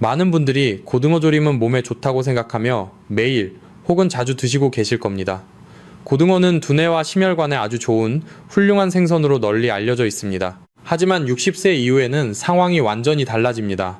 많은 분들이 고등어 조림은 몸에 좋다고 생각하며 매일 혹은 자주 드시고 계실 겁니다. 고등어는 두뇌와 심혈관에 아주 좋은 훌륭한 생선으로 널리 알려져 있습니다. 하지만 60세 이후에는 상황이 완전히 달라집니다.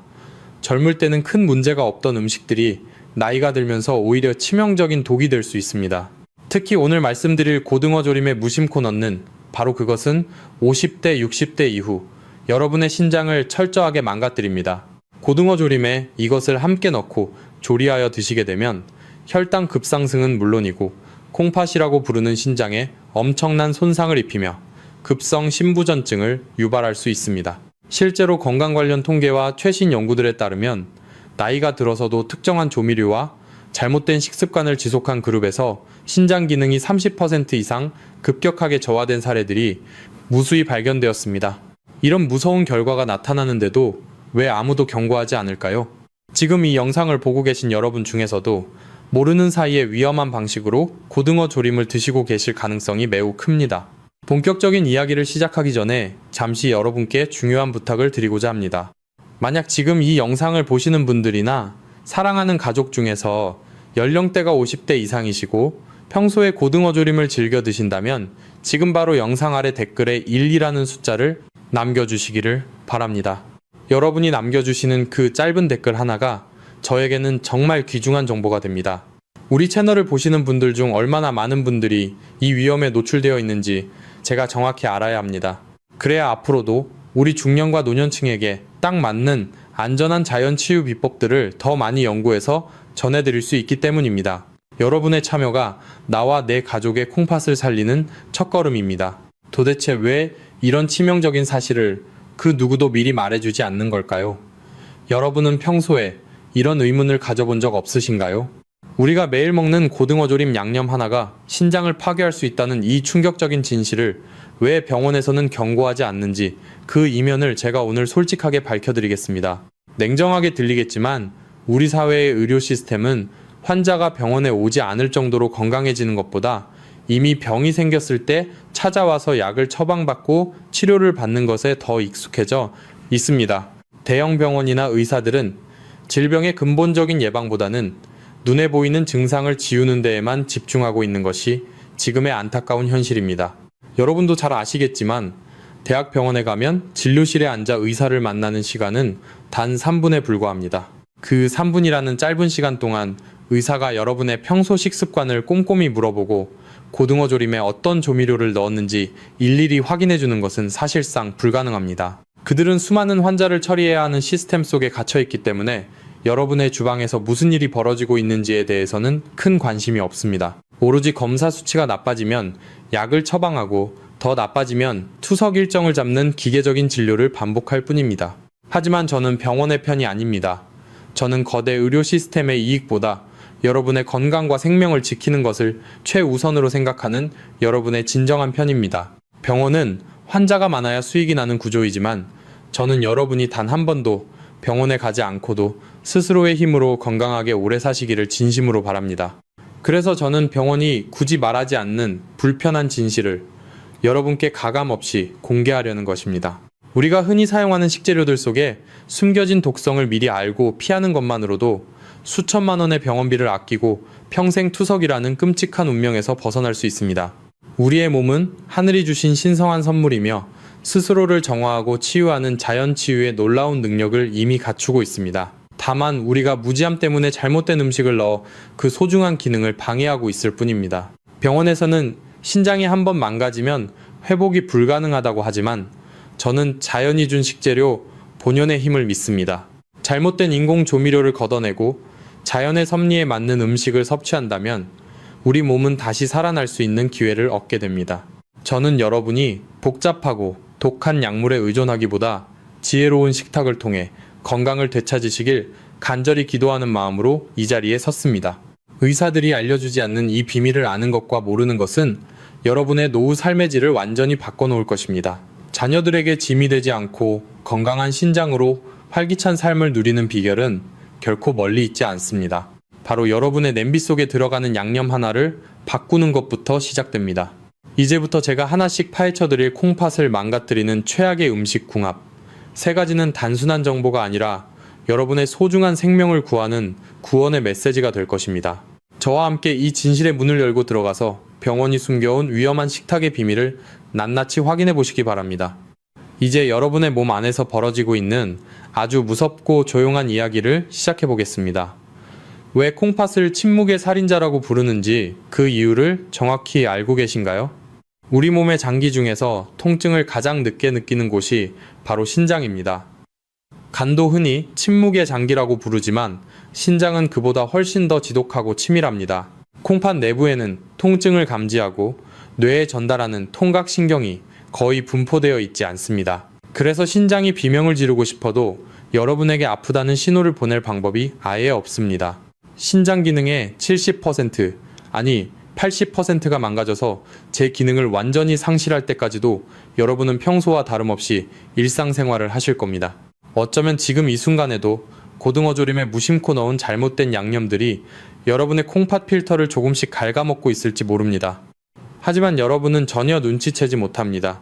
젊을 때는 큰 문제가 없던 음식들이 나이가 들면서 오히려 치명적인 독이 될 수 있습니다. 특히 오늘 말씀드릴 고등어 조림에 무심코 넣는 바로 그것은 50대, 60대 이후 여러분의 신장을 철저하게 망가뜨립니다. 고등어 조림에 이것을 함께 넣고 조리하여 드시게 되면 혈당 급상승은 물론이고 콩팥이라고 부르는 신장에 엄청난 손상을 입히며 급성 심부전증을 유발할 수 있습니다. 실제로 건강 관련 통계와 최신 연구들에 따르면 나이가 들어서도 특정한 조미료와 잘못된 식습관을 지속한 그룹에서 신장 기능이 30% 이상 급격하게 저하된 사례들이 무수히 발견되었습니다. 이런 무서운 결과가 나타나는데도 왜 아무도 경고하지 않을까요? 지금 이 영상을 보고 계신 여러분 중에서도 모르는 사이에 위험한 방식으로 고등어 조림을 드시고 계실 가능성이 매우 큽니다. 본격적인 이야기를 시작하기 전에 잠시 여러분께 중요한 부탁을 드리고자 합니다. 만약 지금 이 영상을 보시는 분들이나 사랑하는 가족 중에서 연령대가 50대 이상이시고 평소에 고등어 조림을 즐겨 드신다면 지금 바로 영상 아래 댓글에 1이라는 숫자를 남겨주시기를 바랍니다. 여러분이 남겨주시는 그 짧은 댓글 하나가 저에게는 정말 귀중한 정보가 됩니다. 우리 채널을 보시는 분들 중 얼마나 많은 분들이 이 위험에 노출되어 있는지 제가 정확히 알아야 합니다. 그래야 앞으로도 우리 중년과 노년층에게 딱 맞는 안전한 자연 치유 비법들을 더 많이 연구해서 전해드릴 수 있기 때문입니다. 여러분의 참여가 나와 내 가족의 콩팥을 살리는 첫걸음입니다. 도대체 왜 이런 치명적인 사실을 그 누구도 미리 말해주지 않는 걸까요? 여러분은 평소에 이런 의문을 가져본 적 없으신가요? 우리가 매일 먹는 고등어 조림 양념 하나가 신장을 파괴할 수 있다는 이 충격적인 진실을 왜 병원에서는 경고하지 않는지 그 이면을 제가 오늘 솔직하게 밝혀드리겠습니다. 냉정하게 들리겠지만 우리 사회의 의료 시스템은 환자가 병원에 오지 않을 정도로 건강해지는 것보다 이미 병이 생겼을 때 찾아와서 약을 처방받고 치료를 받는 것에 더 익숙해져 있습니다. 대형 병원이나 의사들은 질병의 근본적인 예방보다는 눈에 보이는 증상을 지우는 데에만 집중하고 있는 것이 지금의 안타까운 현실입니다. 여러분도 잘 아시겠지만 대학병원에 가면 진료실에 앉아 의사를 만나는 시간은 단 3분에 불과합니다. 그 3분이라는 짧은 시간 동안 의사가 여러분의 평소 식습관을 꼼꼼히 물어보고 고등어 조림에 어떤 조미료를 넣었는지 일일이 확인해 주는 것은 사실상 불가능합니다. 그들은 수많은 환자를 처리해야 하는 시스템 속에 갇혀 있기 때문에 여러분의 주방에서 무슨 일이 벌어지고 있는지에 대해서는 큰 관심이 없습니다. 오로지 검사 수치가 나빠지면 약을 처방하고 더 나빠지면 투석 일정을 잡는 기계적인 진료를 반복할 뿐입니다. 하지만 저는 병원의 편이 아닙니다. 저는 거대 의료 시스템의 이익보다 여러분의 건강과 생명을 지키는 것을 최우선으로 생각하는 여러분의 진정한 편입니다. 병원은 환자가 많아야 수익이 나는 구조이지만 저는 여러분이 단 한 번도 병원에 가지 않고도 스스로의 힘으로 건강하게 오래 사시기를 진심으로 바랍니다. 그래서 저는 병원이 굳이 말하지 않는 불편한 진실을 여러분께 가감없이 공개하려는 것입니다. 우리가 흔히 사용하는 식재료들 속에 숨겨진 독성을 미리 알고 피하는 것만으로도 수천만 원의 병원비를 아끼고 평생 투석이라는 끔찍한 운명에서 벗어날 수 있습니다. 우리의 몸은 하늘이 주신 신성한 선물이며 스스로를 정화하고 치유하는 자연 치유의 놀라운 능력을 이미 갖추고 있습니다. 다만 우리가 무지함 때문에 잘못된 음식을 넣어 그 소중한 기능을 방해하고 있을 뿐입니다. 병원에서는 신장이 한번 망가지면 회복이 불가능하다고 하지만 저는 자연이 준 식재료 본연의 힘을 믿습니다. 잘못된 인공 조미료를 걷어내고 자연의 섭리에 맞는 음식을 섭취한다면 우리 몸은 다시 살아날 수 있는 기회를 얻게 됩니다. 저는 여러분이 복잡하고 독한 약물에 의존하기보다 지혜로운 식탁을 통해 건강을 되찾으시길 간절히 기도하는 마음으로 이 자리에 섰습니다. 의사들이 알려주지 않는 이 비밀을 아는 것과 모르는 것은 여러분의 노후 삶의 질을 완전히 바꿔놓을 것입니다. 자녀들에게 짐이 되지 않고 건강한 신장으로 활기찬 삶을 누리는 비결은 결코 멀리 있지 않습니다. 바로 여러분의 냄비 속에 들어가는 양념 하나를 바꾸는 것부터 시작됩니다. 이제부터 제가 하나씩 파헤쳐드릴 콩팥을 망가뜨리는 최악의 음식 궁합. 세 가지는 단순한 정보가 아니라 여러분의 소중한 생명을 구하는 구원의 메시지가 될 것입니다. 저와 함께 이 진실의 문을 열고 들어가서 병원이 숨겨온 위험한 식탁의 비밀을 낱낱이 확인해 보시기 바랍니다. 이제 여러분의 몸 안에서 벌어지고 있는 아주 무섭고 조용한 이야기를 시작해 보겠습니다. 왜 콩팥을 침묵의 살인자라고 부르는지 그 이유를 정확히 알고 계신가요? 우리 몸의 장기 중에서 통증을 가장 늦게 느끼는 곳이 바로 신장입니다. 간도 흔히 침묵의 장기라고 부르지만 신장은 그보다 훨씬 더 지독하고 치밀합니다. 콩팥 내부에는 통증을 감지하고 뇌에 전달하는 통각신경이 거의 분포되어 있지 않습니다. 그래서 신장이 비명을 지르고 싶어도 여러분에게 아프다는 신호를 보낼 방법이 아예 없습니다. 신장 기능의 70%, 아니 80%가 망가져서 제 기능을 완전히 상실할 때까지도 여러분은 평소와 다름없이 일상생활을 하실 겁니다. 어쩌면 지금 이 순간에도 고등어 조림에 무심코 넣은 잘못된 양념들이 여러분의 콩팥 필터를 조금씩 갉아먹고 있을지 모릅니다. 하지만 여러분은 전혀 눈치채지 못합니다.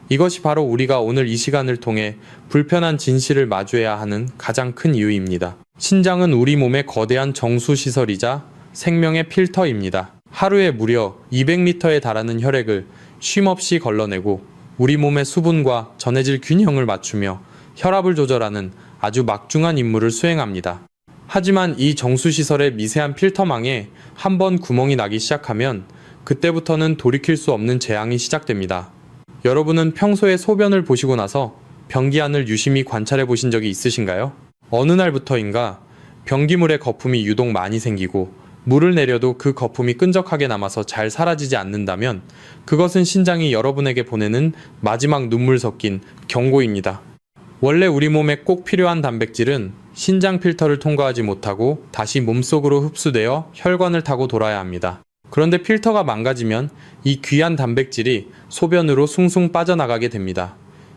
이것이 바로 우리가 오늘 이 시간을 통해 불편한 진실을 마주해야 하는 가장 큰 이유입니다. 신장은 우리 몸의 거대한 정수시설이자 생명의 필터입니다. 하루에 무려 200리터에 달하는 혈액을 쉼없이 걸러내고 우리 몸의 수분과 전해질 균형을 맞추며 혈압을 조절하는 아주 막중한 임무를 수행합니다. 하지만 이 정수시설의 미세한 필터망에 한번 구멍이 나기 시작하면 그때부터는 돌이킬 수 없는 재앙이 시작됩니다. 여러분은 평소에 소변을 보시고 나서 변기 안을 유심히 관찰해 보신 적이 있으신가요? 어느 날부터인가 변기물에 거품이 유독 많이 생기고 물을 내려도 그 거품이 끈적하게 남아서 잘 사라지지 않는다면 그것은 신장이 여러분에게 보내는 마지막 눈물 섞인 경고입니다. 원래 우리 몸에 꼭 필요한 단백질은 신장 필터를 통과하지 못하고 다시 몸속으로 흡수되어 혈관을 타고 돌아야 합니다. 그런데 필터가 망가지면 이 귀한 단백질이 소변으로 숭숭 빠져나가게 됩니다.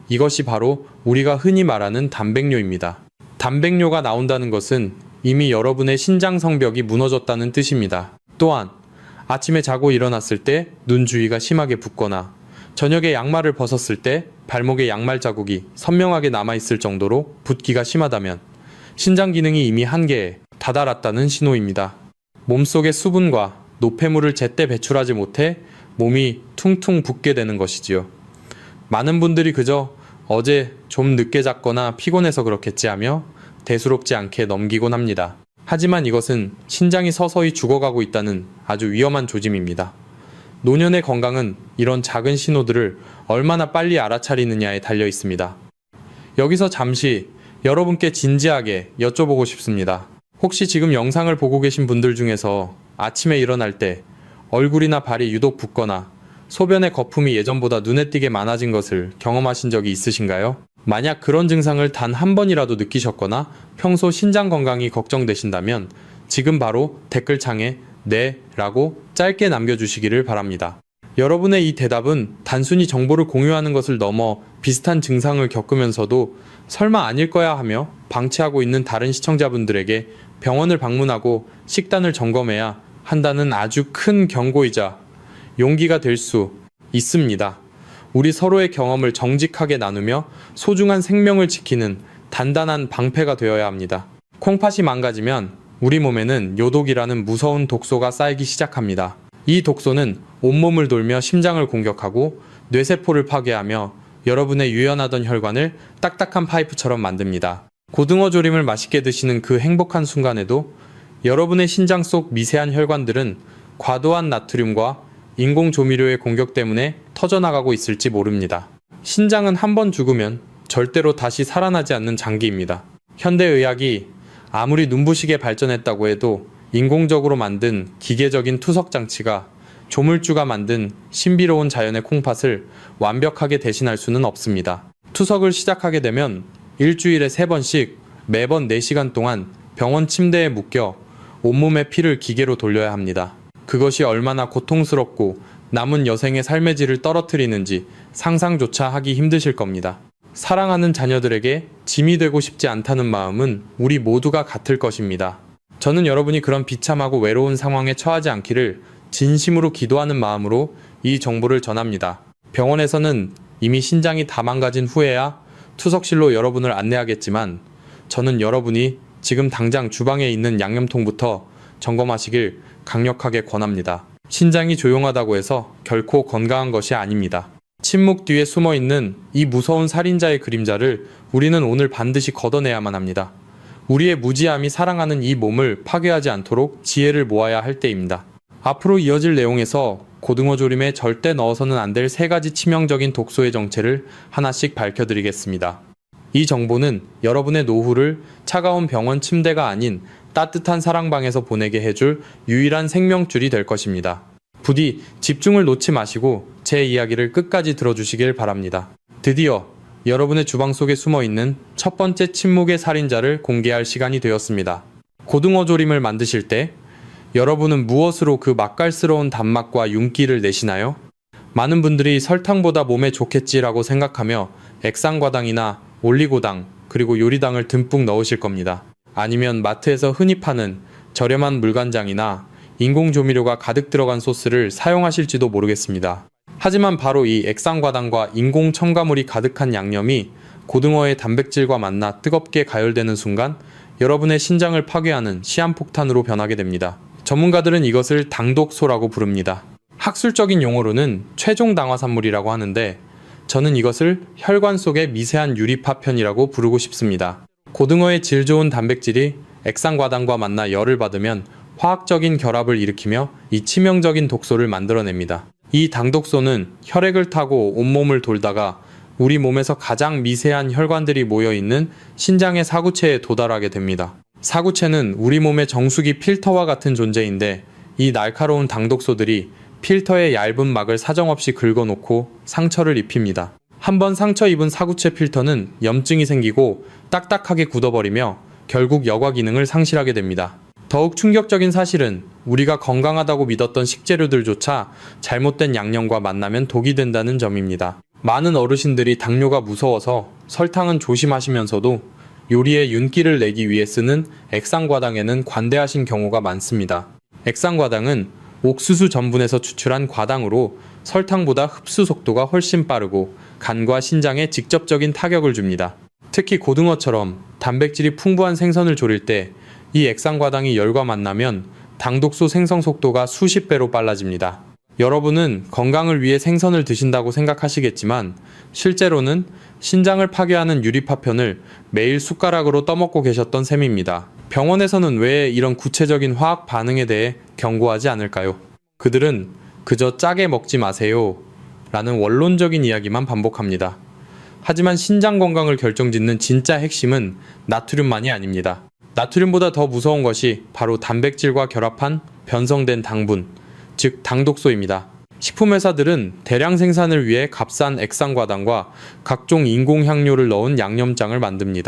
이것이 바로 우리가 흔히 말하는 단백뇨입니다. 단백뇨가 나온다는 것은 이미 여러분의 신장 성벽이 무너졌다는 뜻입니다. 또한 아침에 자고 일어났을 때 눈 주위가 심하게 붓거나 저녁에 양말을 벗었을 때 발목에 양말 자국이 선명하게 남아있을 정도로 붓기가 심하다면 신장 기능이 이미 한계에 다다랐다는 신호입니다. 몸속의 수분과 노폐물을 제때 배출하지 못해 몸이 퉁퉁 붓게 되는 것이지요. 많은 분들이 그저 어제 좀 늦게 잤거나 피곤해서 그렇겠지 하며 대수롭지 않게 넘기곤 합니다. 하지만 이것은 신장이 서서히 죽어가고 있다는 아주 위험한 조짐입니다. 노년의 건강은 이런 작은 신호들을 얼마나 빨리 알아차리느냐에 달려 있습니다. 여기서 잠시 여러분께 진지하게 여쭤보고 싶습니다. 혹시 지금 영상을 보고 계신 분들 중에서 아침에 일어날 때 얼굴이나 발이 유독 붓거나 소변의 거품이 예전보다 눈에 띄게 많아진 것을 경험하신 적이 있으신가요? 만약 그런 증상을 단 한 번이라도 느끼셨거나 평소 신장 건강이 걱정되신다면 지금 바로 댓글창에 네 라고 짧게 남겨주시기를 바랍니다. 여러분의 이 대답은 단순히 정보를 공유하는 것을 넘어 비슷한 증상을 겪으면서도 설마 아닐 거야 하며 방치하고 있는 다른 시청자분들에게 병원을 방문하고 식단을 점검해야 한다는 아주 큰 경고이자 용기가 될 수 있습니다. 우리 서로의 경험을 정직하게 나누며 소중한 생명을 지키는 단단한 방패가 되어야 합니다. 콩팥이 망가지면 우리 몸에는 요독이라는 무서운 독소가 쌓이기 시작합니다. 이 독소는 온몸을 돌며 심장을 공격하고 뇌세포를 파괴하며 여러분의 유연하던 혈관을 딱딱한 파이프처럼 만듭니다. 고등어 조림을 맛있게 드시는 그 행복한 순간에도 여러분의 신장 속 미세한 혈관들은 과도한 나트륨과 인공 조미료의 공격 때문에 터져나가고 있을지 모릅니다. 신장은 한번 죽으면 절대로 다시 살아나지 않는 장기입니다. 현대의학이 아무리 눈부시게 발전했다고 해도 인공적으로 만든 기계적인 투석 장치가 조물주가 만든 신비로운 자연의 콩팥을 완벽하게 대신할 수는 없습니다. 투석을 시작하게 되면 일주일에 3번씩 매번 4시간 동안 병원 침대에 묶여 온몸의 피를 기계로 돌려야 합니다. 그것이 얼마나 고통스럽고 남은 여생의 삶의 질을 떨어뜨리는지 상상조차 하기 힘드실 겁니다. 사랑하는 자녀들에게 짐이 되고 싶지 않다는 마음은 우리 모두가 같을 것입니다. 저는 여러분이 그런 비참하고 외로운 상황에 처하지 않기를 진심으로 기도하는 마음으로 이 정보를 전합니다. 병원에서는 이미 신장이 다 망가진 후에야 투석실로 여러분을 안내하겠지만 저는 여러분이 지금 당장 주방에 있는 양념통부터 점검하시길 강력하게 권합니다. 신장이 조용하다고 해서 결코 건강한 것이 아닙니다. 침묵 뒤에 숨어 있는 이 무서운 살인자의 그림자를 우리는 오늘 반드시 걷어내야만 합니다. 우리의 무지함이 사랑하는 이 몸을 파괴하지 않도록 지혜를 모아야 할 때입니다. 앞으로 이어질 내용에서 고등어 조림에 절대 넣어서는 안 될 3가지 치명적인 독소의 정체를 하나씩 밝혀드리겠습니다. 이 정보는 여러분의 노후를 차가운 병원 침대가 아닌 따뜻한 사랑방에서 보내게 해줄 유일한 생명줄이 될 것입니다. 부디 집중을 놓지 마시고 제 이야기를 끝까지 들어주시길 바랍니다. 드디어 여러분의 주방 속에 숨어있는 첫 번째 침묵의 살인자를 공개할 시간이 되었습니다. 고등어 조림을 만드실 때 여러분은 무엇으로 그 맛깔스러운 단맛과 윤기를 내시나요? 많은 분들이 설탕보다 몸에 좋겠지라고 생각하며 액상과당이나 올리고당 그리고 요리당을 듬뿍 넣으실 겁니다. 아니면 마트에서 흔히 파는 저렴한 물간장이나 인공조미료가 가득 들어간 소스를 사용하실지도 모르겠습니다. 하지만 바로 이 액상과당과 인공 첨가물이 가득한 양념이 고등어의 단백질과 만나 뜨겁게 가열되는 순간 여러분의 신장을 파괴하는 시한폭탄으로 변하게 됩니다. 전문가들은 이것을 당독소라고 부릅니다. 학술적인 용어로는 최종 당화산물이라고 하는데 저는 이것을 혈관 속의 미세한 유리 파편이라고 부르고 싶습니다. 고등어의 질 좋은 단백질이 액상과당과 만나 열을 받으면 화학적인 결합을 일으키며 이 치명적인 독소를 만들어냅니다. 이 당독소는 혈액을 타고 온몸을 돌다가 우리 몸에서 가장 미세한 혈관들이 모여있는 신장의 사구체에 도달하게 됩니다. 사구체는 우리 몸의 정수기 필터와 같은 존재인데 이 날카로운 당독소들이 필터의 얇은 막을 사정없이 긁어놓고 상처를 입힙니다. 한번 상처 입은 사구체 필터는 염증이 생기고 딱딱하게 굳어버리며 결국 여과 기능을 상실하게 됩니다. 더욱 충격적인 사실은 우리가 건강하다고 믿었던 식재료들조차 잘못된 양념과 만나면 독이 된다는 점입니다. 많은 어르신들이 당뇨가 무서워서 설탕은 조심하시면서도 요리에 윤기를 내기 위해 쓰는 액상과당에는 관대하신 경우가 많습니다. 액상과당은 옥수수 전분에서 추출한 과당으로 설탕보다 흡수 속도가 훨씬 빠르고 간과 신장에 직접적인 타격을 줍니다. 특히 고등어처럼 단백질이 풍부한 생선을 조릴 때 이 액상과당이 열과 만나면 당독소 생성 속도가 수십 배로 빨라집니다. 여러분은 건강을 위해 생선을 드신다고 생각하시겠지만 실제로는 신장을 파괴하는 유리파편을 매일 숟가락으로 떠먹고 계셨던 셈입니다. 병원에서는 왜 이런 구체적인 화학 반응에 대해 경고하지 않을까요? 그들은 그저 짜게 먹지 마세요 라는 원론적인 이야기만 반복합니다. 하지만 신장 건강을 결정짓는 진짜 핵심은 나트륨만이 아닙니다. 나트륨보다 더 무서운 것이 바로 단백질과 결합한 변성된 당분, 즉 당독소입니다. 식품회사들은 대량 생산을 위해 값싼 액상과당과 각종 인공향료를 넣은 양념장을 만듭니다.